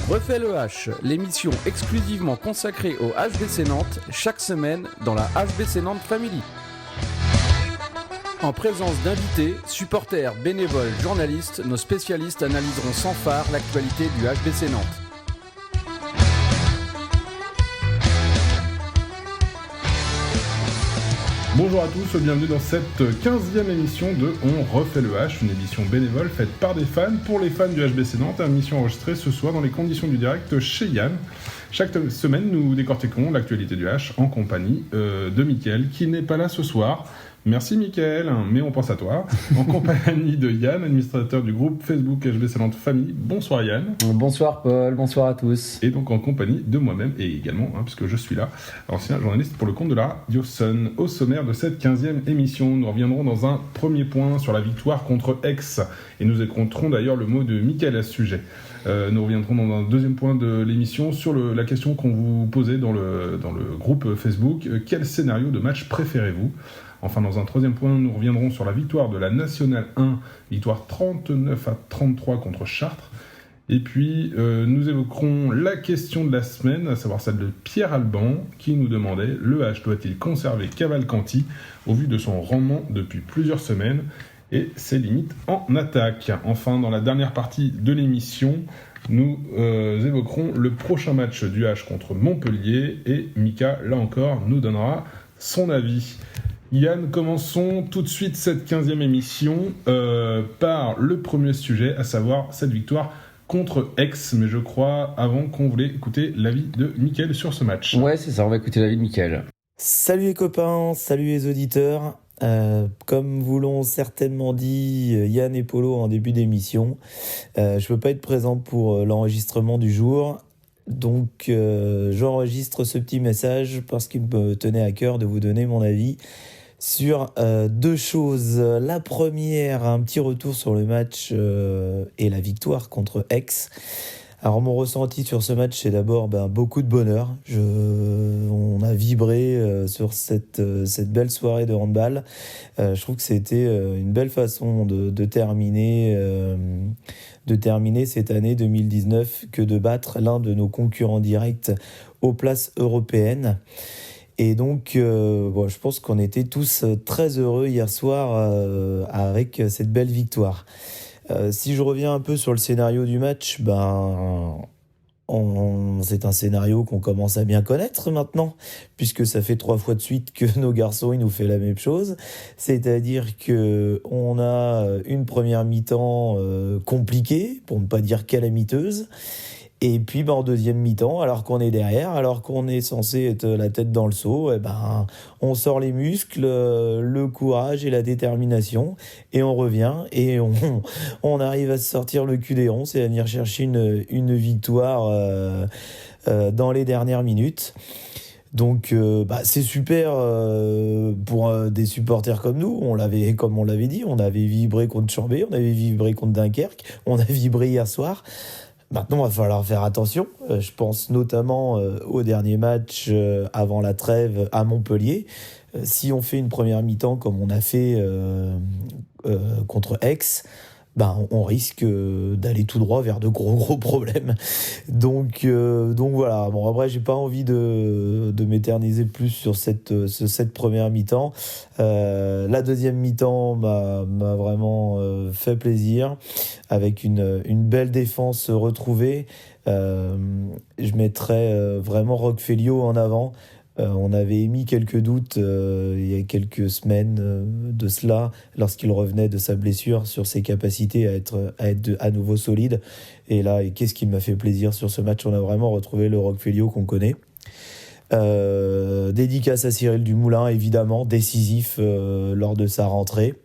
Refait le H, l'émission exclusivement consacrée au HBC Nantes, chaque semaine dans la HBC Nantes Family. En présence d'invités, supporters, bénévoles, journalistes, nos spécialistes analyseront sans phare l'actualité du HBC Nantes. Bonjour à tous, bienvenue dans cette 15e émission de On refait le H, une émission bénévole faite par des fans pour les fans du HBC Nantes, une émission enregistrée ce soir dans les conditions du direct chez Yann. Chaque semaine, nous décortiquons l'actualité du H en compagnie de Mickaël, qui n'est pas là ce soir. Merci Mickaël, mais on pense à toi. En compagnie de Yann, administrateur du groupe Facebook HBC Nantes Famille. Bonsoir Yann. Bonsoir Paul, bonsoir à tous. Et donc en compagnie de moi-même, et également, puisque je suis là, ancien journaliste pour le compte de la Radio Sun. Au sommaire de cette 15e émission, nous reviendrons dans un premier point sur la victoire contre Aix. Et nous écouterons d'ailleurs le mot de Mickaël à ce sujet. Nous reviendrons dans un deuxième point de l'émission sur la question qu'on vous posait dans le groupe Facebook. Quel scénario de match préférez-vous ? Enfin, dans un troisième point, nous reviendrons sur la victoire de la Nationale 1, victoire 39-33 contre Chartres. Et puis, nous évoquerons la question de la semaine, à savoir celle de Pierre Alban, qui nous demandait « Le H doit-il conserver Cavalcanti au vu de son rendement depuis plusieurs semaines et ses limites en attaque ?» Enfin, dans la dernière partie de l'émission, nous évoquerons le prochain match du H contre Montpellier et Mika, là encore, nous donnera son avis. Yann, commençons tout de suite cette 15e émission par le premier sujet, à savoir cette victoire contre Aix. Mais je crois, avant qu'on voulait écouter l'avis de Mickaël sur ce match. Ouais, c'est ça, on va écouter l'avis de Mickaël. Salut les copains, salut les auditeurs. Comme vous l'ont certainement dit Yann et Polo en début d'émission, je peux pas être présent pour l'enregistrement du jour. Donc j'enregistre ce petit message parce qu'il me tenait à cœur de vous donner mon avis sur deux choses. La première, un petit retour sur le match et la victoire contre Aix. Alors mon ressenti sur ce match, c'est d'abord beaucoup de bonheur. On a vibré sur cette belle soirée de handball. Je trouve que c'était une belle façon de terminer cette année 2019 que de battre l'un de nos concurrents directs aux places européennes. Et donc, je pense qu'on était tous très heureux hier soir avec cette belle victoire. Si je reviens un peu sur le scénario du match, c'est un scénario qu'on commence à bien connaître maintenant, puisque ça fait 3 fois de suite que nos garçons ils nous font la même chose. C'est-à-dire que on a une première mi-temps compliquée, pour ne pas dire calamiteuse. Et puis en deuxième mi-temps, alors qu'on est derrière, alors qu'on est censé être la tête dans le seau, on sort les muscles, le courage et la détermination, et on revient, et on arrive à se sortir le cul des ronces et à venir chercher une victoire dans les dernières minutes. Donc c'est super pour des supporters comme nous. Comme on l'avait dit, on avait vibré contre Chambé, on avait vibré contre Dunkerque, on a vibré hier soir. Maintenant, il va falloir faire attention. Je pense notamment au dernier match avant la trêve à Montpellier. Si on fait une première mi-temps comme on a fait contre Aix, on risque d'aller tout droit vers de gros problèmes. Donc voilà. Bon, après, j'ai pas envie de m'éterniser plus sur cette première mi-temps. La deuxième mi-temps m'a vraiment fait plaisir, avec une belle défense retrouvée. Je mettrais vraiment Roch Feliot en avant. On avait émis quelques doutes il y a quelques semaines de cela, lorsqu'il revenait de sa blessure, sur ses capacités à être à nouveau solide. Et là, qu'est-ce qui m'a fait plaisir sur ce match ? On a vraiment retrouvé le Roch Feliot qu'on connaît. Dédicace à Cyril Dumoulin, évidemment, décisif lors de sa rentrée.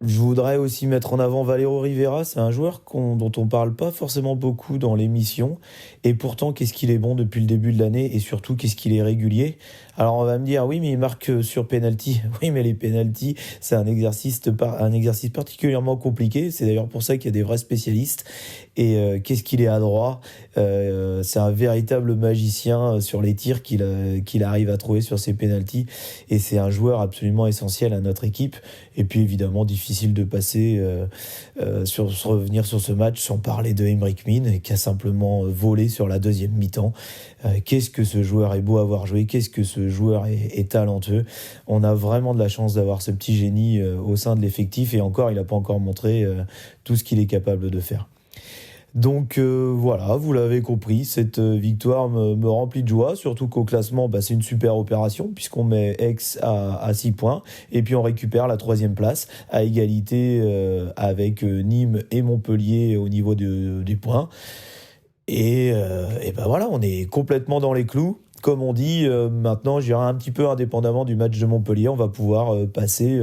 Je voudrais aussi mettre en avant Valero Rivera. C'est un joueur dont on parle pas forcément beaucoup dans l'émission, et pourtant qu'est-ce qu'il est bon depuis le début de l'année, et surtout qu'est-ce qu'il est régulier. Alors on va me dire, oui, mais il marque sur penalty. Oui, mais les penalties, c'est un exercice particulièrement compliqué. C'est d'ailleurs pour ça qu'il y a des vrais spécialistes. Et qu'est-ce qu'il est adroit. C'est un véritable magicien sur les tirs qu'il arrive à trouver sur ses penalties. Et c'est un joueur absolument essentiel à notre équipe. Et puis évidemment, difficile de passer revenir sur ce match sans parler de Aymeric Mine, qui a simplement volé sur la deuxième mi-temps. Qu'est-ce que ce joueur est beau à voir jouer, qu'est-ce que ce joueur est talentueux. On a vraiment de la chance d'avoir ce petit génie au sein de l'effectif, et encore, il n'a pas encore montré tout ce qu'il est capable de faire. Donc voilà, vous l'avez compris, cette victoire me remplit de joie, surtout qu'au classement, c'est une super opération, puisqu'on met Aix à 6 points, et puis on récupère la 3e place, à égalité avec Nîmes et Montpellier au niveau des points. Et voilà, on est complètement dans les clous. Comme on dit, maintenant, je dirais un petit peu indépendamment du match de Montpellier, on va pouvoir passer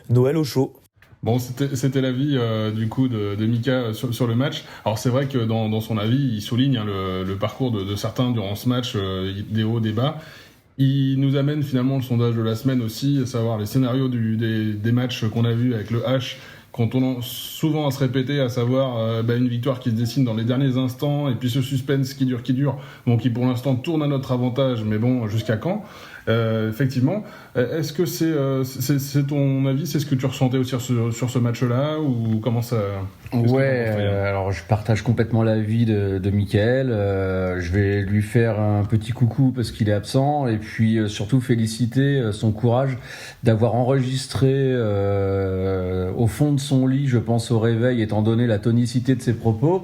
Noël au chaud. Bon, c'était l'avis du coup de Mika sur le match. Alors c'est vrai que dans son avis, il souligne le parcours de certains durant ce match, des hauts, des bas. Il nous amène finalement le sondage de la semaine aussi, à savoir les scénarios des matchs qu'on a vus avec le H, quand on a souvent à se répéter, à savoir une victoire qui se dessine dans les derniers instants, et puis ce suspense qui dure, donc qui pour l'instant tourne à notre avantage, mais bon, jusqu'à quand ? Effectivement, est-ce que c'est ton avis, c'est ce que tu ressentais aussi sur ce match-là, ou comment ça... Ouais, alors je partage complètement l'avis de Mickaël. Je vais lui faire un petit coucou parce qu'il est absent, et puis surtout féliciter son courage d'avoir enregistré au fond de son lit, je pense au réveil, étant donné la tonicité de ses propos.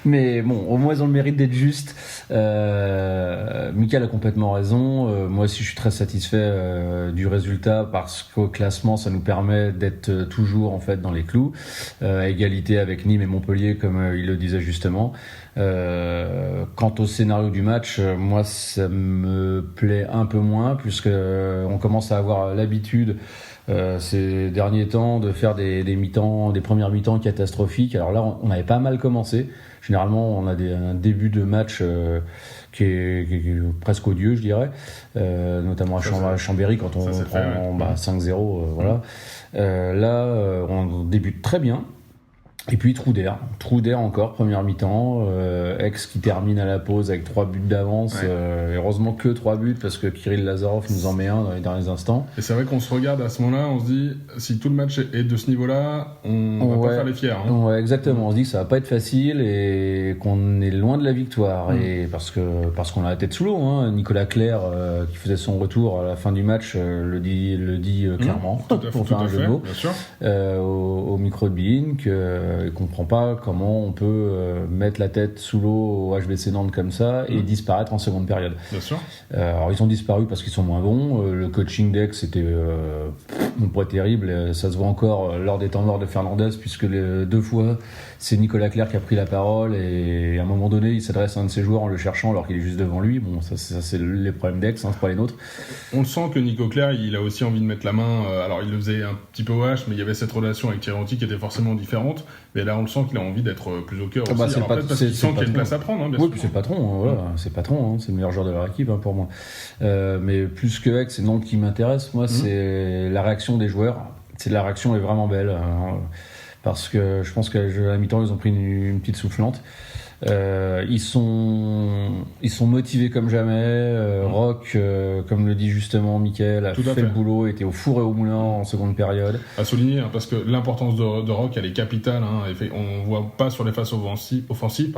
Mais bon, au moins ils ont le mérite d'être justes. Mickaël a complètement raison. Moi aussi je suis très satisfait du résultat, parce qu'au classement ça nous permet d'être toujours en fait dans les clous, à égalité avec Nîmes et Montpellier, comme il le disait justement. Quant au scénario du match, moi ça me plaît un peu moins, puisque on commence à avoir l'habitude ces derniers temps de faire des premières mi-temps catastrophiques. Alors là on avait pas mal commencé. Généralement on a un début de match qui est presque odieux, je dirais, notamment à Chambéry quand on prend 5-0, voilà. Là on débute très bien. Et puis trou d'air encore, première mi-temps, Aix qui termine à la pause avec 3 buts d'avance, heureusement que 3 buts, parce que Kirill Lazarov nous en met un dans les derniers instants. Et c'est vrai qu'on se regarde à ce moment-là, on se dit, si tout le match est de ce niveau-là, on va pas faire les fiers. Hein. Ouais, exactement, on se dit que ça va pas être facile et qu'on est loin de la victoire, et parce qu'on a la tête sous l'eau, hein. Nicolas Clerc, qui faisait son retour à la fin du match, le dit clairement, pour faire un jeu de mots, au micro de Bink, il comprend pas comment on peut mettre la tête sous l'eau au HBC Nantes comme ça et disparaître en seconde période. Bien sûr. Alors ils ont disparu parce qu'ils sont moins bons. Le coaching d'Aix était pas terrible. Ça se voit encore lors des temps morts de Fernandez, puisque 2 fois c'est Nicolas Clerc qui a pris la parole, et à un moment donné il s'adresse à un de ses joueurs en le cherchant alors qu'il est juste devant lui. Bon, ça c'est les problèmes d'Aix, c'est pas les nôtres. On le sent que Nico Clerc, il a aussi envie de mettre la main. Alors il le faisait un petit peu au H, mais il y avait cette relation avec Thierry Henry qui était forcément différente. Mais là on le sent qu'il a envie d'être plus au cœur aussi. C'est alors peut-être parce qu'il sent qu'il y a une place à prendre. Bien sûr. Puis c'est le patron, voilà. C'est le patron, c'est le meilleur joueur de leur équipe, pour moi. Mais plus que Aix, c'est Nantes qui m'intéresse. Moi, c'est la réaction des joueurs. La réaction est vraiment belle, parce que je pense qu'à la mi-temps ils ont pris une petite soufflante. Ils sont motivés comme jamais. Rock, comme le dit justement Mickaël, a fait le boulot, était au four et au moulin en seconde période. À souligner, parce que l'importance de Rock, elle est capitale. On voit pas sur les phases offensives,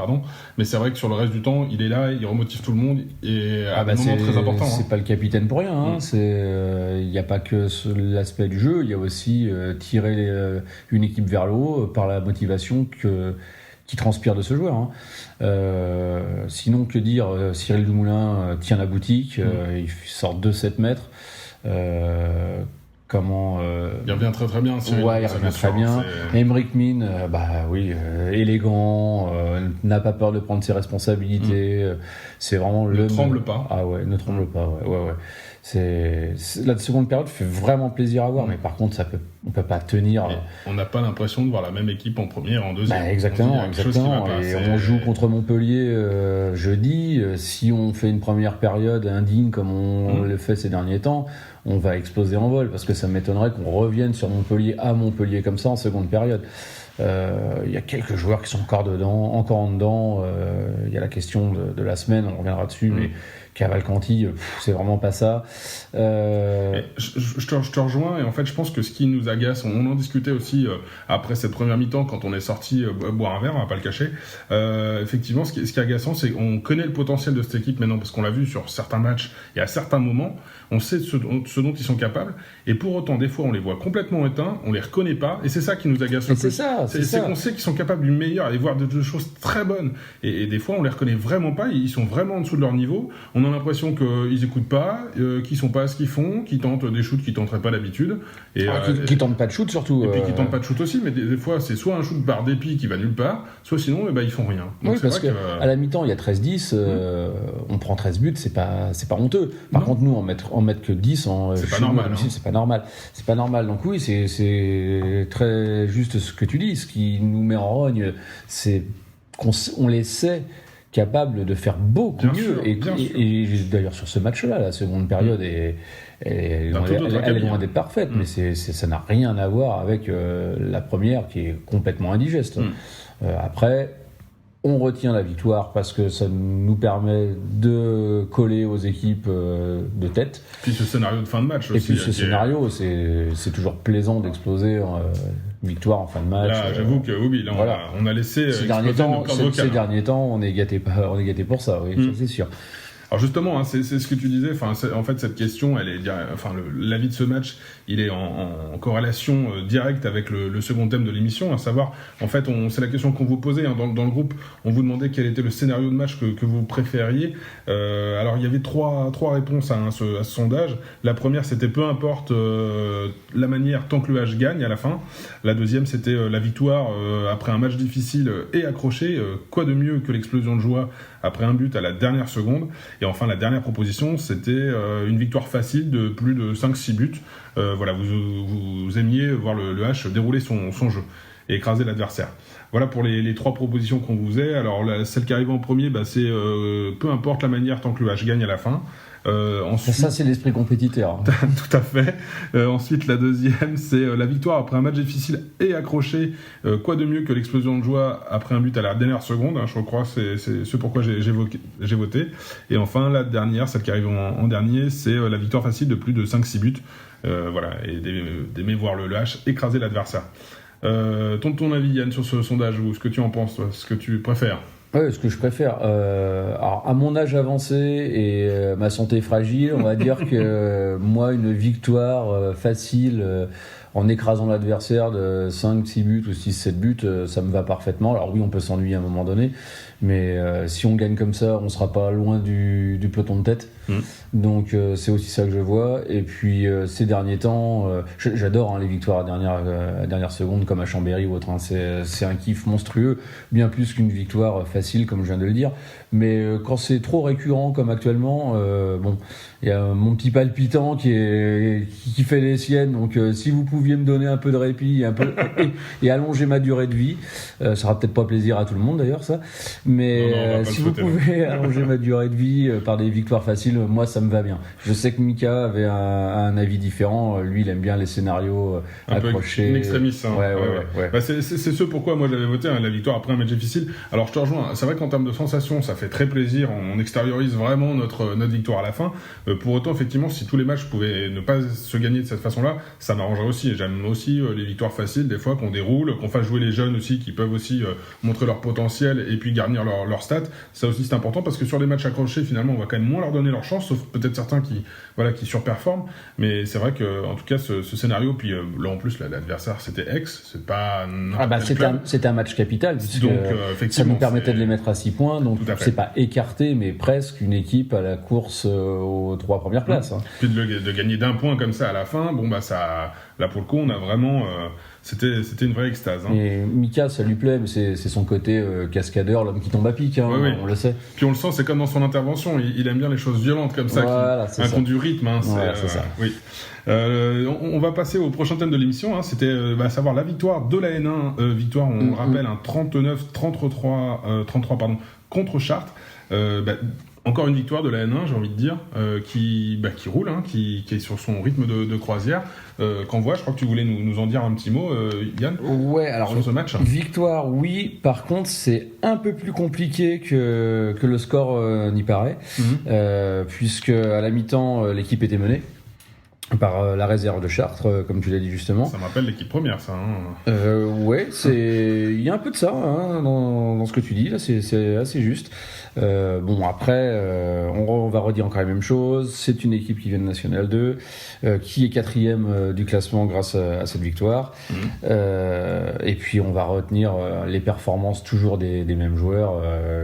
mais c'est vrai que sur le reste du temps, il est là, il remotive tout le monde, et à un moment très important. C'est pas le capitaine pour rien. Il n'y a pas que l'aspect du jeu, il y a aussi tirer une équipe vers le haut par la motivation qui transpire de ce joueur. Sinon, que dire, Cyril Dumoulin tient la boutique, il sort de 7 mètres. Il revient très très bien, Cyril. Ouais, il revient très bien. Aymeric Mine, élégant, n'a pas peur de prendre ses responsabilités. C'est vraiment ne tremble pas. Ah ouais, ne tremble pas. Ouais. La seconde période fait vraiment plaisir à voir, mais par contre, on peut pas tenir. Et on n'a pas l'impression de voir la même équipe en première et en deuxième. Exactement. Et on joue contre Montpellier jeudi. Si on fait une première période indigne comme on le fait ces derniers temps, on va exploser en vol, parce que ça m'étonnerait qu'on revienne sur Montpellier à Montpellier comme ça en seconde période. Il y a quelques joueurs qui sont encore en dedans. Il y a la question de la semaine, on reviendra dessus, mais Cavalcanti, c'est vraiment pas ça. Je te rejoins, et en fait je pense que ce qui nous agace, on en discutait aussi après cette première mi-temps quand on est sorti boire un verre, on va pas le cacher. Effectivement, ce qui est agaçant, c'est qu'on connaît le potentiel de cette équipe maintenant, parce qu'on l'a vu sur certains matchs et à certains moments, on sait ce dont ils sont capables, et pour autant des fois on les voit complètement éteints, on les reconnaît pas, et c'est ça qui nous agace le plus. C'est qu'on sait qu'ils sont capables du meilleur et voir de choses très bonnes, et des fois on les reconnaît vraiment pas, ils sont vraiment en dessous de leur niveau, on a l'impression qu'ils écoutent pas, qu'ils sont pas à ce qu'ils font, qu'ils tentent des shoots qu'ils tenteraient pas d'habitude, et qui tentent pas de shoot surtout, et puis qui tentent pas de shoot aussi, mais des fois c'est soit un shoot par dépit qui va nulle part, soit sinon ils font rien. Donc oui, parce qu'à la mi-temps il y a 13-10, on prend 13 buts, c'est pas honteux. Par contre nous en mettre que 10 c'est pas normal, c'est pas normal. Donc oui, c'est très juste ce que tu dis. Ce qui nous met en rogne, c'est qu'on les sait capables de faire beaucoup mieux. Et d'ailleurs sur ce match-là, la seconde période elle est loin d'être parfaite, mais ça n'a rien à voir avec la première qui est complètement indigeste. Après, on retient la victoire parce que ça nous permet de coller aux équipes de tête. Puis ce scénario de fin de match aussi. Et puis ce scénario, c'est toujours plaisant d'exploser victoire en fin de match. Là, j'avoue que oui, là, on a laissé ces derniers temps, on est gâté pour ça, oui, ça c'est sûr. Alors justement, c'est ce que tu disais. En fait, cette question, l'avis de ce match, il est en corrélation directe avec le second thème de l'émission, à savoir, en fait, c'est la question qu'on vous posait dans le groupe. On vous demandait quel était le scénario de match que vous préfériez. Alors, il y avait trois réponses à ce sondage. La première, c'était peu importe la manière, tant que le H gagne à la fin. La deuxième, c'était la victoire après un match difficile et accroché. Quoi de mieux que l'explosion de joie après un but à la dernière seconde. Et enfin, la dernière proposition, c'était une victoire facile de plus de 5-6 buts. Vous aimiez voir le H dérouler son jeu et écraser l'adversaire. Voilà pour les trois propositions qu'on vous faisait. Alors, celle qui arrive en premier, c'est peu importe la manière tant que le H gagne à la fin. Ensuite, ça, c'est l'esprit compétiteur. Tout à fait. Ensuite, la deuxième, c'est la victoire après un match difficile et accroché. Quoi de mieux que l'explosion de joie après un but à la dernière seconde, je crois, c'est ce pourquoi j'ai voté. Et enfin, la dernière, celle qui arrive en dernier, c'est la victoire facile de plus de 5-6 buts. Et d'aimer voir le H écraser l'adversaire. Ton avis, Yann, sur ce sondage, ou ce que tu en penses, toi, ce que tu préfères? Oui, ce que je préfère. Alors, à mon âge avancé et ma santé fragile, on va dire que moi, une victoire facile en écrasant l'adversaire de 5-6 buts ou 6-7 buts, ça me va parfaitement. Alors oui, on peut s'ennuyer à un moment donné, mais si on gagne comme ça, on sera pas loin du peloton de tête. Donc c'est aussi ça que je vois. Et puis ces derniers temps, j'adore les victoires à dernière seconde comme à Chambéry ou autre. C'est un kiff monstrueux, bien plus qu'une victoire facile comme je viens de le dire. Mais quand c'est trop récurrent comme actuellement, il y a mon petit palpitant qui fait les siennes. Donc si vous pouviez me donner un peu de répit et allonger ma durée de vie, ça sera peut-être pas plaisir à tout le monde d'ailleurs ça. Mais si vous pouvez allonger ma durée de vie par des victoires faciles, moi ça me va bien. Je sais que Mika avait un avis différent. Lui, il aime bien les scénarios accrochés. Un peu extrémiste. Ouais. C'est ce pourquoi moi j'avais voté la victoire après un match difficile. Alors je te rejoins. C'est vrai qu'en termes de sensations, ça fait très plaisir. On extériorise vraiment notre victoire à la fin. Pour autant, effectivement, si tous les matchs pouvaient ne pas se gagner de cette façon-là, ça m'arrangerait aussi. Et j'aime aussi les victoires faciles, des fois qu'on déroule, qu'on fasse jouer les jeunes aussi, qui peuvent aussi montrer leur potentiel et puis garnir leur stats. Ça aussi c'est important parce que sur les matchs accrochés, finalement, on va quand même moins leur donner leur chance, sauf peut-être certains qui surperforment. Mais c'est vrai que en tout cas ce scénario, puis là en plus l'adversaire c'était Aix, c'est pas c'était un match capital puisque donc, ça nous permettait de les mettre à 6 points, donc c'est pas écarté mais presque une équipe à la course aux 3 premières places. Puis de gagner d'un point comme ça à la fin, ça là pour coup, on a vraiment... C'était une vraie extase. Hein. Et Mika, ça lui plaît, mais c'est son côté cascadeur, l'homme qui tombe à pic, hein, oui. on le sait. Puis on le sent, c'est comme dans son intervention, il aime bien les choses violentes comme ça, voilà, qui ont du rythme. Hein, c'est ça. Oui. On va passer au prochain thème de l'émission, hein, c'était à savoir la victoire de la N1, victoire, on le rappelle, un 39-33 contre Chartres. Encore une victoire de la N1, j'ai envie de dire, qui roule, hein, qui est sur son rythme de croisière. Qu'envoie, je crois que tu voulais nous en dire un petit mot, Yann, ouais, alors, sur ce match. Victoire, oui. Par contre, c'est un peu plus compliqué que le score n'y paraît, puisque à la mi-temps, l'équipe était menée par la réserve de Chartres, comme tu l'as dit justement. Ça me rappelle l'équipe première, ça. Hein. Ouais, il y a un peu de ça hein, dans ce que tu dis là, c'est assez juste. Bon après, on va redire encore la même chose. C'est une équipe qui vient de National 2, qui est 4e du classement grâce à cette victoire. Et puis on va retenir les performances toujours des mêmes joueurs.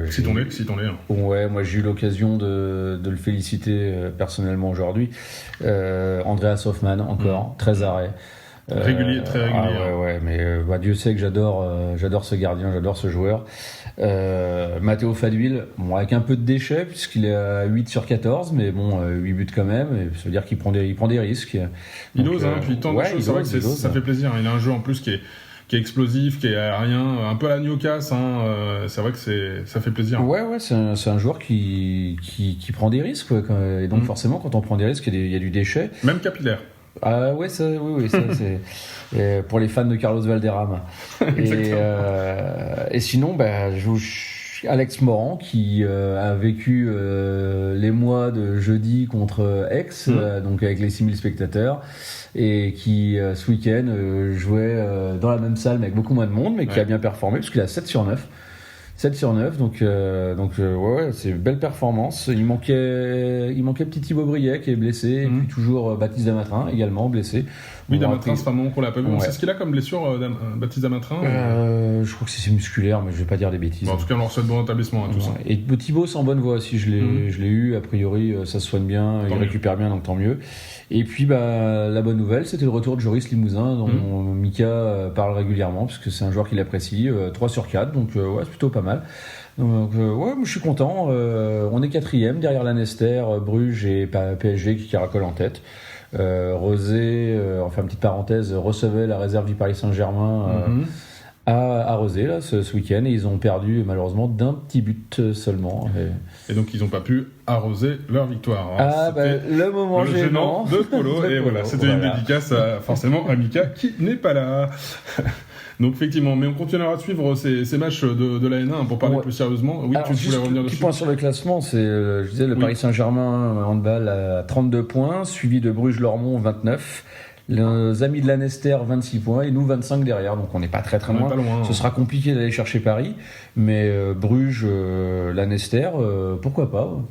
Citons-les. Hein. Ouais, moi j'ai eu l'occasion de le féliciter personnellement aujourd'hui. Andreas Hoffmann encore, 13 arrêts. Très régulier. Ouais, mais Dieu sait que j'adore ce gardien, j'adore ce joueur. Matteo Fadwil, bon, avec un peu de déchets puisqu'il est à 8 sur 14, mais bon, 8 buts quand même, et ça veut dire qu'il prend des risques. Il ose, puis tant de choses, c'est vrai que ça fait plaisir. Il a un jeu en plus qui est explosif, qui est aérien, un peu à la Newcastle, hein, c'est vrai que ça fait plaisir. Ouais, c'est un joueur qui prend des risques, quoi, et donc forcément quand on prend des risques, il y a du déchet. Même capillaire. Ah ouais, ça c'est pour les fans de Carlos Valderrama. Et sinon, Alex Morand qui a vécu les mois de jeudi contre Aix, donc avec les 6000 spectateurs, et qui ce week-end jouait dans la même salle mais avec beaucoup moins de monde, mais qui a bien performé parce qu'il a 7 sur 9. 7 sur 9, donc c'est une belle performance. Il manquait petit Thibaut Briet qui est blessé, et puis toujours Baptiste Damatrin également blessé. Oui, Damatrin, c'est un moment qu'on l'a pas vu. On sait ce qu'il a comme blessure, Baptiste Damatrin. Je crois que c'est musculaire, mais je vais pas dire des bêtises. En tout cas, on leur souhaite bon rétablissement à tous. Et Thibaut, c'est en bonne voie aussi. Je l'ai eu, a priori, ça se soigne bien, il récupère bien, donc tant mieux. Et puis, la bonne nouvelle, c'était le retour de Joris Limousin, dont Mika parle régulièrement, parce que c'est un joueur qu'il apprécie. 3 sur 4, donc c'est plutôt pas mal. Donc moi je suis content. On est 4e derrière Lanester, Bruges et PSG qui caracolent en tête. Rezé, enfin petite parenthèse, recevait la réserve du Paris Saint-Germain à Rezé là, ce week-end, et ils ont perdu malheureusement d'un petit but seulement. Et donc ils n'ont pas pu arroser leur victoire. Alors, le moment gênant de Polo. Et voilà, c'était une dédicace forcément à Mika qui n'est pas là. Donc effectivement, mais on continuera de suivre ces matchs de la N1 pour parler plus sérieusement. Oui, alors, tu voulais revenir dessus. Petit point sur le classement, c'est je disais le Paris Saint-Germain handball à 32 points, suivi de Bruges-Lormont 29. Les amis de Lanester 26 points et nous 25 derrière, donc on n'est pas très loin. Ce sera compliqué d'aller chercher Paris, mais Bruges, Lanester, pourquoi pas.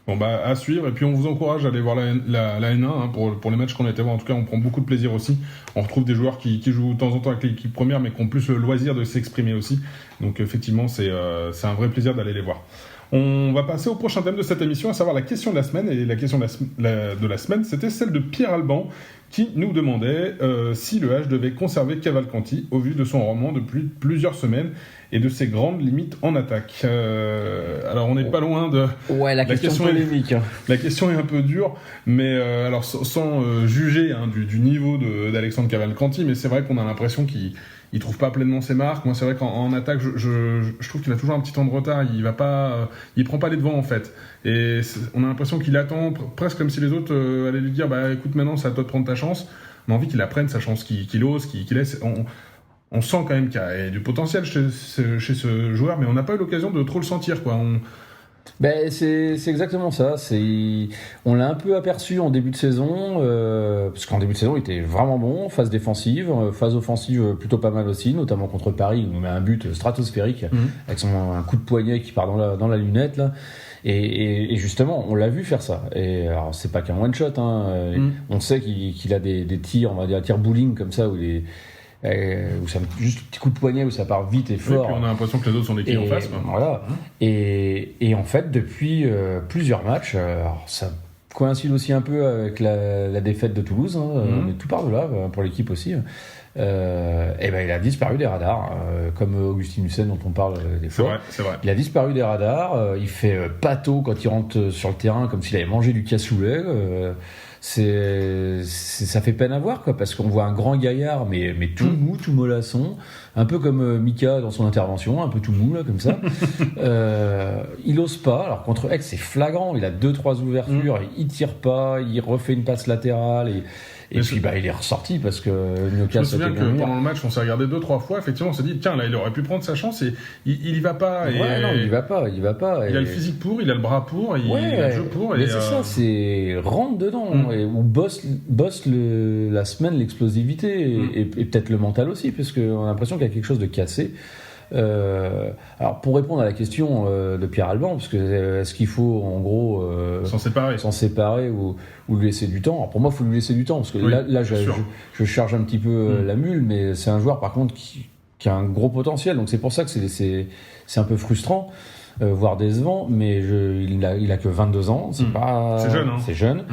Bon à suivre, et puis on vous encourage à aller voir la N1 hein, pour les matchs qu'on a été voir. En tout cas, on prend beaucoup de plaisir aussi. On retrouve des joueurs qui jouent de temps en temps avec l'équipe première, mais qui ont plus le loisir de s'exprimer aussi. Donc effectivement, c'est un vrai plaisir d'aller les voir. On va passer au prochain thème de cette émission, à savoir la question de la semaine. Et la question de la semaine, c'était celle de Pierre Alban, qui nous demandait si le H devait conserver Cavalcanti au vu de son roman depuis plusieurs semaines et de ses grandes limites en attaque. Alors on n'est pas loin de... Ouais, la question polémique. La question est un peu dure, mais alors sans juger hein, du niveau d'Alexandre Cavalcanti, mais c'est vrai qu'on a l'impression qu'il trouve pas pleinement ses marques. Moi, c'est vrai qu'en attaque, je trouve qu'il a toujours un petit temps de retard. Il prend pas les devants en fait. Et on a l'impression qu'il attend presque comme si les autres allaient lui dire écoute, maintenant c'est à toi de prendre ta chance. On a envie qu'il apprenne sa chance, qu'il ose, qu'il laisse. On sent quand même qu'il y a du potentiel chez ce joueur, mais on n'a pas eu l'occasion de trop le sentir, quoi. C'est exactement ça. On l'a un peu aperçu en début de saison, parce qu'en début de saison il était vraiment bon, phase défensive, phase offensive plutôt pas mal aussi, notamment contre Paris, où il met un but stratosphérique avec un coup de poignet qui part dans la lunette là. Et justement, on l'a vu faire ça. Et alors c'est pas qu'un one shot, hein. On sait qu'il a des tirs, on va dire tirs bowling comme ça, où c'est juste un petit coup de poignet où ça part vite et fort. Et puis on a l'impression que les autres sont des quilles en face. Voilà. Et en fait, depuis plusieurs matchs, alors ça coïncide aussi un peu avec la défaite de Toulouse, mais tout part de là pour l'équipe aussi. Il a disparu des radars, comme Augustin Hussein dont on parle des fois. C'est vrai. Il a disparu des radars, il fait pâteau quand il rentre sur le terrain comme s'il avait mangé du cassoulet. Ça fait peine à voir, quoi, parce qu'on voit un grand gaillard, mais tout mou, tout mollasson, un peu comme Mika dans son intervention, un peu tout mou là, comme ça. Il ose pas. Alors contre Aix, c'est flagrant. Il a 2-3 ouvertures, il tire pas, il refait une passe latérale et puis il est ressorti parce que Newcastle. Je me souviens que pendant le match, on s'est regardé 2-3 fois. Effectivement, on s'est dit tiens, là, il aurait pu prendre sa chance et il y va pas. Il y va pas. Il a le physique pour, il a le bras pour, il a le jeu pour. Mais c'est ça, c'est rentre dedans ou bosse la semaine l'explosivité et peut-être le mental aussi, parce qu'on a l'impression qu'il y a quelque chose de cassé. Alors pour répondre à la question de Pierre Alban, parce que est-ce qu'il faut en gros s'en séparer ou lui laisser du temps. Alors pour moi, il faut lui laisser du temps, parce que là je charge un petit peu la mule, mais c'est un joueur par contre qui a un gros potentiel, donc c'est pour ça que c'est un peu frustrant, voire décevant, mais il a que 22 ans, c'est jeune.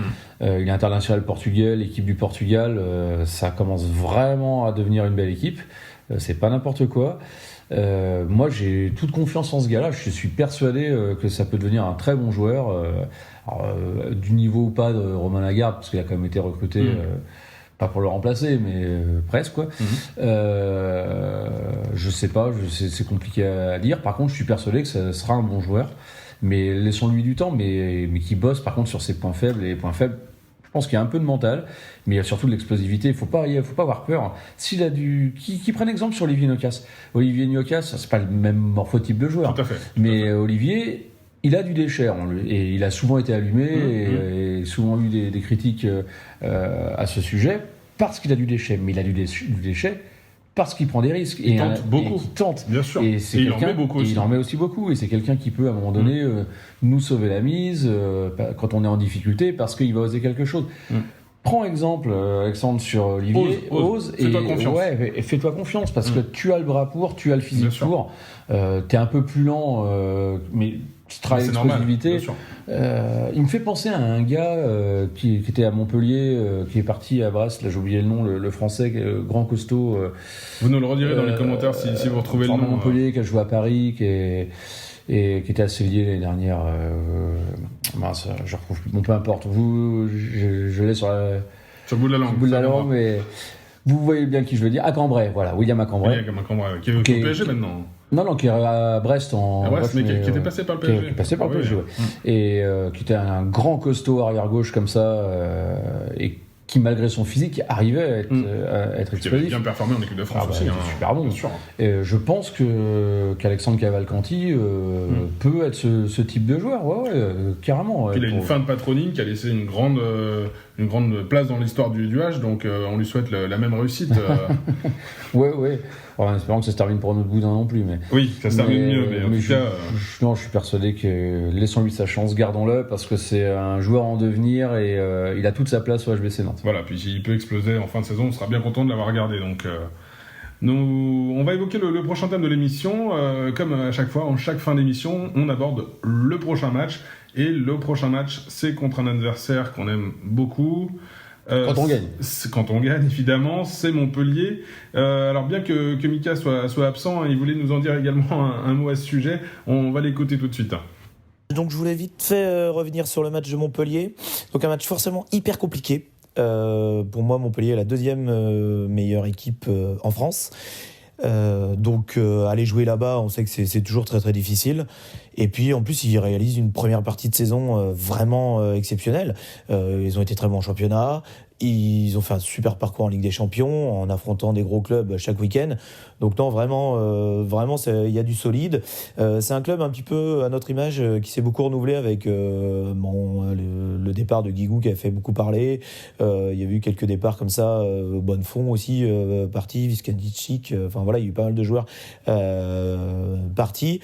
Il est international portugais, l'équipe du Portugal, ça commence vraiment à devenir une belle équipe, c'est pas n'importe quoi. Moi j'ai toute confiance en ce gars-là, je suis persuadé que ça peut devenir un très bon joueur, du niveau ou pas de Romain Lagarde, parce qu'il a quand même été recruté pas pour le remplacer, mais presque quoi. Je sais pas, c'est compliqué à dire. Par contre je suis persuadé que ça sera un bon joueur, mais laissons-lui du temps, mais qui bosse par contre sur ses points faibles. Et les points faibles, je pense qu'il y a un peu de mental, mais il y a surtout de l'explosivité. Il faut pas avoir peur. S'il a qui prenne exemple sur Olivier Nocas. Olivier Nocas, c'est pas le même morphotype de joueur. Tout à fait. Mais Olivier, il a du déchet en lui, et il a souvent été allumé et souvent eu des critiques à ce sujet parce qu'il a du déchet. Mais il a du déchet parce qu'il prend des risques. Il tente beaucoup. Il tente. Bien sûr. Et il en met beaucoup aussi. Il en met aussi beaucoup. Et c'est quelqu'un qui peut, à un moment donné, nous sauver la mise quand on est en difficulté, parce qu'il va oser quelque chose. Prends exemple, Alexandre, sur Olivier. Ose fais-toi confiance. Et fais-toi confiance, parce que tu as le bras pour, tu as le physique pour. T'es un peu plus lent, mais tu travailles l'explosivité. Il me fait penser à un gars qui était à Montpellier, qui est parti à Brest, là j'ai oublié le nom, le français, grand costaud. Vous nous le redirez dans les commentaires si vous retrouvez le nom. Montpellier, qui a joué à Paris, qui était assez lié l'année dernière. Mince, je retrouve plus. Bon, peu importe. Je l'ai sur le bout de la langue. Bout de la langue, mais vous voyez bien qui je veux dire. À Cambrai, voilà. William à Cambrai. Qui est au PSG maintenant. Non, qui est à Brest mais qui était passé par le PSG. Qui est passé par le PSG, Et qui était un grand costaud arrière-gauche comme ça, et qui, malgré son physique, arrivait à être explosif. Il avait bien performé en équipe de France aussi. Super bon. Bien sûr. Et je pense qu'Alexandre Cavalcanti peut être ce type de joueur, carrément. Puis il a une fin de patronyme qui a laissé une grande place dans l'histoire du H, donc on lui souhaite la même réussite. Ouais. En espérant que ça se termine pour notre boudin non plus. Mais, oui, ça se termine mieux, mais en tout cas... je suis persuadé que laissons-lui sa chance, gardons-le, parce que c'est un joueur en devenir et il a toute sa place au HBC Nantes. Voilà, puis s'il peut exploser en fin de saison, on sera bien content de l'avoir regardé. Donc, on va évoquer le prochain thème de l'émission. Comme à chaque fois, en chaque fin d'émission, on aborde le prochain match. Et le prochain match, c'est contre un adversaire qu'on aime beaucoup. Quand on gagne. Quand on gagne, évidemment, c'est Montpellier. Alors bien que Mika soit absent, il voulait nous en dire également un mot à ce sujet. On va l'écouter tout de suite. Donc je voulais vite fait revenir sur le match de Montpellier. Donc un match forcément hyper compliqué. Pour moi, Montpellier est la deuxième meilleure équipe en France. Donc aller jouer là-bas, on sait que c'est toujours très très difficile. Et puis en plus ils réalisent une première partie de saison vraiment exceptionnelle. Ils ont été très bons en championnat, ils ont fait un super parcours en Ligue des Champions en affrontant des gros clubs chaque week-end. Donc non, vraiment il y a du solide. C'est un club un petit peu à notre image qui s'est beaucoup renouvelé avec le départ de Guigou qui a fait beaucoup parler. Il y a eu quelques départs comme ça, Bonnefond aussi parti, Viscandicic, enfin voilà, il y a eu pas mal de joueurs partis.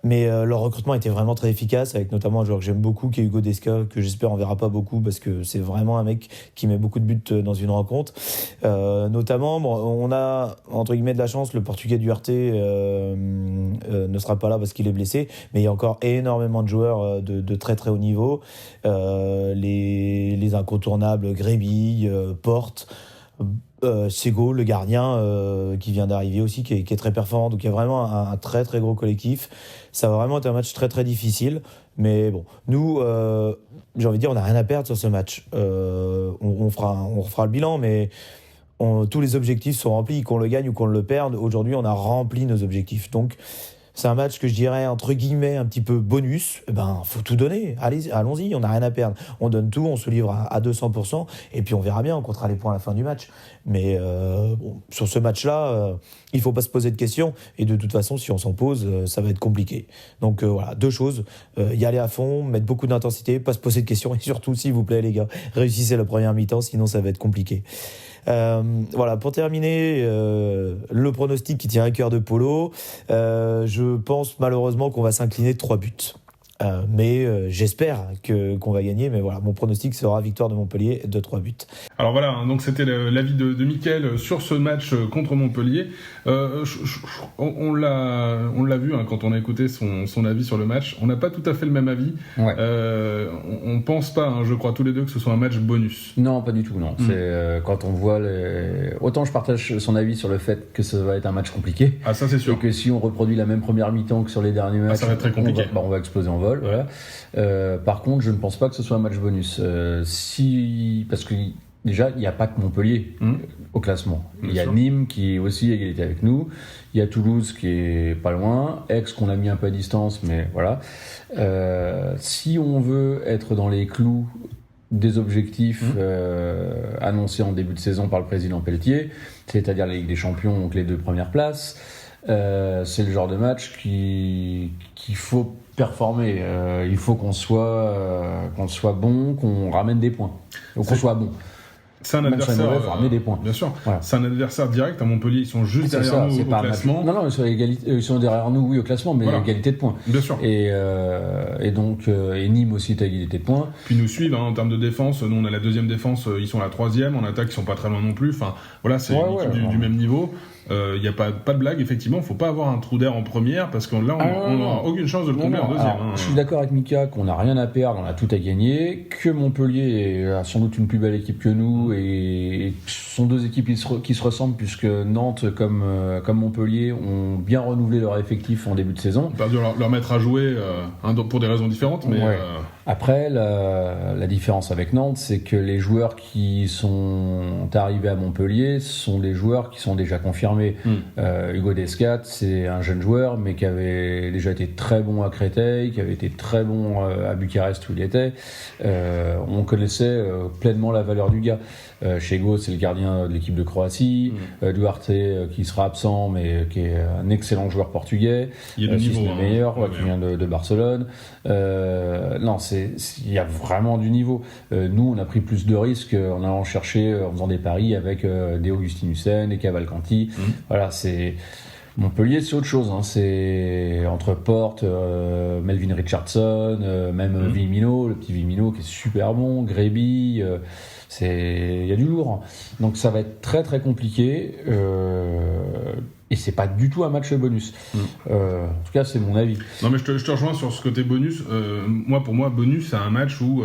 Mais leur recrutement était vraiment très efficace, avec notamment un joueur que j'aime beaucoup, qui est Hugo Desca, que j'espère on verra pas beaucoup, parce que c'est vraiment un mec qui met beaucoup de buts dans une rencontre. Notamment, on a, entre guillemets, de la chance, le Portugais Duarte ne sera pas là parce qu'il est blessé, mais il y a encore énormément de joueurs de très très haut niveau. Les incontournables, Gréby, Porte... Sego, le gardien qui vient d'arriver aussi, qui est très performant. Donc il y a vraiment un très très gros collectif. Ça va vraiment être un match très très difficile. Mais bon, nous, j'ai envie de dire, on n'a rien à perdre sur ce match. On refera le bilan, mais tous les objectifs sont remplis. Qu'on le gagne ou qu'on le perde, aujourd'hui on a rempli nos objectifs. Donc c'est un match que je dirais entre guillemets un petit peu bonus. Faut tout donner. Allons-y, on n'a rien à perdre. On donne tout, on se livre à 200%, et puis on verra bien, on comptera les points à la fin du match. Mais sur ce match-là, il faut pas se poser de questions, et de toute façon, si on s'en pose, ça va être compliqué. Donc voilà, 2 choses, y aller à fond, mettre beaucoup d'intensité, pas se poser de questions, et surtout, s'il vous plaît les gars, réussissez la première mi-temps, sinon ça va être compliqué. Voilà, pour terminer, le pronostic qui tient à cœur de Polo, je pense malheureusement qu'on va s'incliner de 3 buts. Mais j'espère qu'on va gagner. Mais voilà, mon pronostic sera victoire de Montpellier de 3 buts. Alors voilà, donc c'était l'avis de Mickaël sur ce match contre Montpellier. On l'a vu quand on a écouté son avis sur le match. On n'a pas tout à fait le même avis. Ouais. On pense pas, je crois tous les deux, que ce soit un match bonus. Non, pas du tout, non. C'est quand on voit autant je partage son avis sur le fait que ça va être un match compliqué. Ah, ça c'est sûr. Et que si on reproduit la même première mi-temps que sur les derniers matchs, ça va être très compliqué. On va exploser en vol. Voilà. Par contre, je ne pense pas que ce soit un match bonus. Parce que déjà, il n'y a pas que Montpellier au classement. Il y a Nîmes qui est aussi à égalité avec nous. Il y a Toulouse qui est pas loin. Aix qu'on a mis un peu à distance, mais voilà. Si on veut être dans les clous des objectifs annoncés en début de saison par le président Pelletier, c'est-à-dire la Ligue des Champions, donc les 2 premières places, c'est le genre de match qu'il faut performer. Il faut qu'on soit bon, qu'on ramène des points. Donc qu'on soit bon. C'est un adversaire. Il faut ramener des points. Bien sûr. Voilà. C'est un adversaire direct à Montpellier. Ils sont juste derrière nous au classement. Non, ils sont derrière nous, oui, au classement, mais à égalité de points. Bien sûr. Et donc, Nîmes aussi est à égalité de points. Puis nous suivent en termes de défense. Nous, on a la 2e défense. Ils sont la 3e. En attaque, ils sont pas très loin non plus. Enfin, voilà, c'est une équipe du même niveau. Il n'y a pas de blague, effectivement. Il ne faut pas avoir un trou d'air en première, parce que là, on n'aura aucune chance de le tomber en deuxième. Alors, je suis d'accord avec Mika qu'on n'a rien à perdre, on a tout à gagner, que Montpellier a sans doute une plus belle équipe que nous, et ce sont 2 équipes qui se ressemblent, puisque Nantes comme Montpellier ont bien renouvelé leur effectif en début de saison. On peut leur mettre à jouer pour des raisons différentes, mais... Ouais. Après, la différence avec Nantes, c'est que les joueurs qui sont arrivés à Montpellier sont des joueurs qui sont déjà confirmés. Hugo Descat, c'est un jeune joueur, mais qui avait déjà été très bon à Créteil, qui avait été très bon à Bucarest où il était. On connaissait pleinement la valeur du gars. Chez Go, c'est le gardien de l'équipe de Croatie. Duarte, qui sera absent, mais qui est un excellent joueur portugais. Il est si ce n'est le meilleur, qui vient de Barcelone. Non, il y a vraiment du niveau. Nous, on a pris plus de risques en allant chercher, en faisant des paris avec des Augustinussen, des Cavalcanti. Voilà, c'est... Montpellier, c'est autre chose. C'est entre Porte, Melvin Richardson, même Vimino, le petit Vimino qui est super bon, Gréby... il y a du lourd, donc ça va être très très compliqué, et c'est pas du tout un match bonus. En tout cas, c'est mon avis. Non, mais je te rejoins sur ce côté bonus. Pour moi, bonus, c'est un match où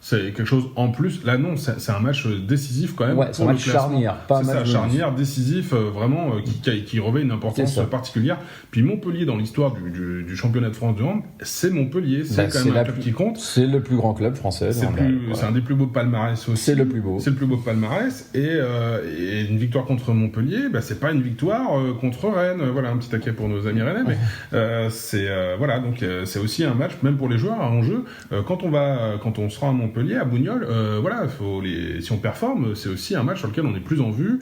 c'est quelque chose en plus. Là, non, c'est un match décisif quand même. Ouais, c'est un match charnière, pas un match bonus. Charnière, décisif, vraiment, qui revêt une importance particulière. Puis Montpellier, dans l'histoire du championnat de France de hand, c'est Montpellier. C'est quand même un club qui compte. C'est le plus grand club français. C'est un des plus beaux palmarès aussi. C'est le plus beau. C'est le plus beau palmarès. Et une victoire contre Montpellier, c'est pas une victoire contre Rennes. Voilà, un petit taquet pour nos amis rennais. Mais donc c'est aussi un match, même pour les joueurs, en jeu. Quand on sera à Montpellier, à Bougnols, si on performe, c'est aussi un match sur lequel on est plus en vue.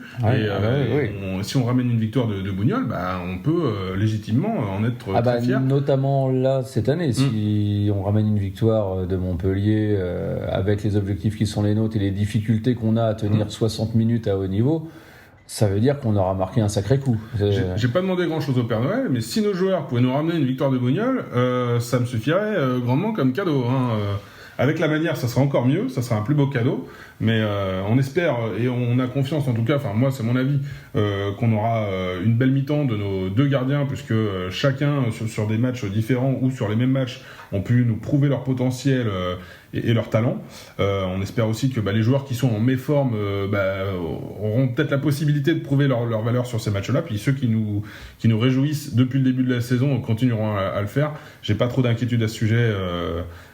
Si on ramène une victoire de Bougnols, on peut légitimement en être très fier. Notamment là, cette année, si on ramène une victoire de Montpellier avec les objectifs qui sont les nôtres et les difficultés qu'on a à tenir 60 minutes à haut niveau, ça veut dire qu'on aura marqué un sacré coup. J'ai pas demandé grand-chose au Père Noël, mais si nos joueurs pouvaient nous ramener une victoire de Bougnols, ça me suffirait grandement comme cadeau. Avec la manière, ça sera encore mieux, ça sera un plus beau cadeau, mais on espère et on a confiance en tout cas, enfin moi c'est mon avis, qu'on aura une belle mi-temps de nos 2 gardiens, puisque chacun sur des matchs différents ou sur les mêmes matchs ont pu nous prouver leur potentiel et leur talent. On espère aussi que les joueurs qui sont en méforme auront peut-être la possibilité de prouver leur valeur sur ces matchs-là, puis ceux qui nous réjouissent depuis le début de la saison continueront à le faire. J'ai pas trop d'inquiétude à ce sujet.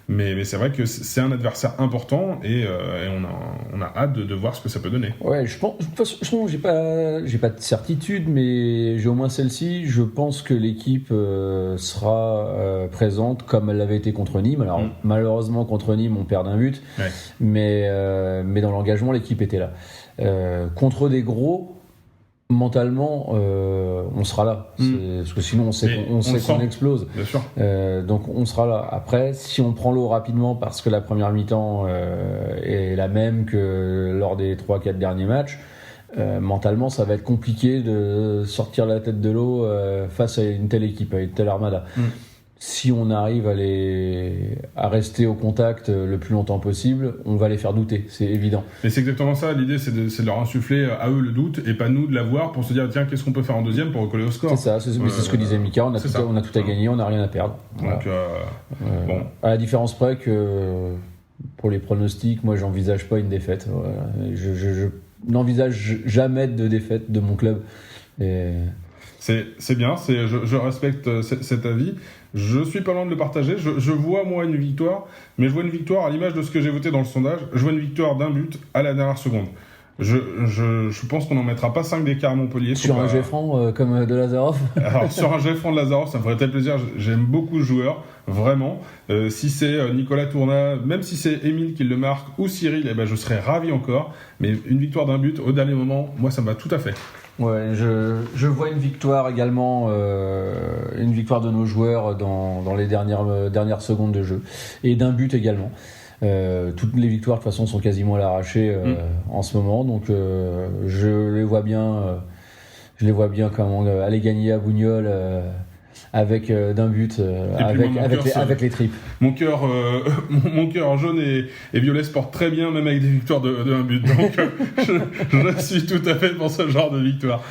Mais c'est vrai que c'est un adversaire important et on a hâte de voir ce que ça peut donner. Ouais, je pense, de toute façon, j'ai pas de certitude, mais j'ai au moins celle-ci. Je pense que l'équipe sera présente comme elle l'avait été contre Nîmes. Alors malheureusement contre Nîmes, on perd d'un but, ouais. mais dans l'engagement, l'équipe était là. Contre des gros, mentalement, on sera là. Parce que sinon, on sait qu'on explose. Bien sûr. Donc, on sera là. Après, si on prend l'eau rapidement, parce que la première mi-temps est la même que lors des 3-4 derniers matchs, mentalement, ça va être compliqué de sortir la tête de l'eau face à une telle équipe, à une telle armada. Si on arrive à rester au contact le plus longtemps possible, on va les faire douter, c'est évident. Et c'est exactement ça, l'idée c'est de leur insuffler à eux le doute et pas nous de l'avoir pour se dire tiens, qu'est-ce qu'on peut faire en deuxième pour recoller au score. C'est ça, c'est ce que disait Mika, on a tout à gagner, on n'a rien à perdre. Voilà. Donc, bon. À la différence près que pour les pronostics, moi j'envisage pas une défaite. Voilà. Je n'envisage jamais de défaite de mon club. Et... C'est bien, je respecte cet avis. Je suis pas loin de le partager. Je vois, moi, une victoire, mais je vois une victoire à l'image de ce que j'ai voté dans le sondage. Je vois une victoire d'un but à la dernière seconde. Je pense qu'on n'en mettra pas 5 d'écart à Montpellier. Sur un jet franc comme de Lazarov. Alors, sur un jet franc de Lazarov, ça me ferait très plaisir. J'aime beaucoup ce joueur, vraiment. Si c'est Nicolas Tournat, même si c'est Émile qui le marque, ou Cyril, je serais ravi encore. Mais une victoire d'un but au dernier moment, moi, ça me va tout à fait. Ouais, je vois une victoire également, une victoire de nos joueurs dans les dernières secondes de jeu, et d'un but également. Toutes les victoires de toute façon sont quasiment à l'arraché en ce moment, donc je les vois bien aller gagner à Bougnols avec d'un but, avec les tripes. Mon cœur jaune et violet se porte très bien, même avec des victoires de un but. Donc, je suis tout à fait pour ce genre de victoire.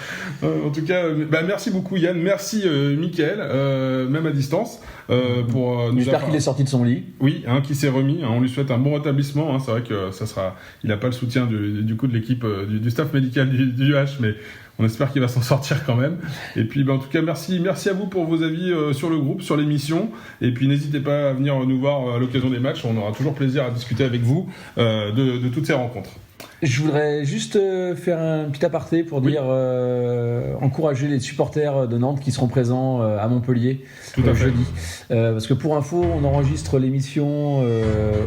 En tout cas, merci beaucoup Yann, merci Mickaël, même à distance. J'espère qu'il est sorti de son lit. Oui, qui s'est remis. On lui souhaite un bon rétablissement. C'est vrai que il n'a pas le soutien du coup de l'équipe, du staff médical du UH, mais on espère qu'il va s'en sortir quand même. Et puis, en tout cas, merci à vous pour vos avis sur le groupe, sur l'émission. Et puis, n'hésitez pas à venir nous voir à l'occasion des matchs. On aura toujours plaisir à discuter avec vous de toutes ces rencontres. Je voudrais juste faire un petit aparté pour dire encourager les supporters de Nantes qui seront présents à Montpellier jeudi. Parce que pour info, on enregistre l'émission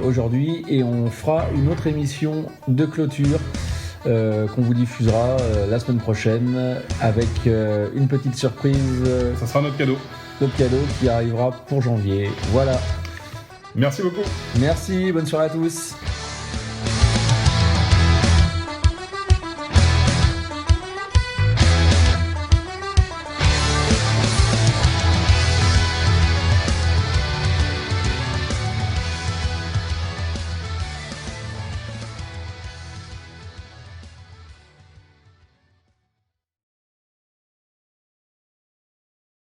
aujourd'hui et on fera une autre émission de clôture qu'on vous diffusera la semaine prochaine avec une petite surprise. Ça sera notre cadeau. Notre cadeau qui arrivera pour janvier. Voilà. Merci beaucoup. Merci, bonne soirée à tous.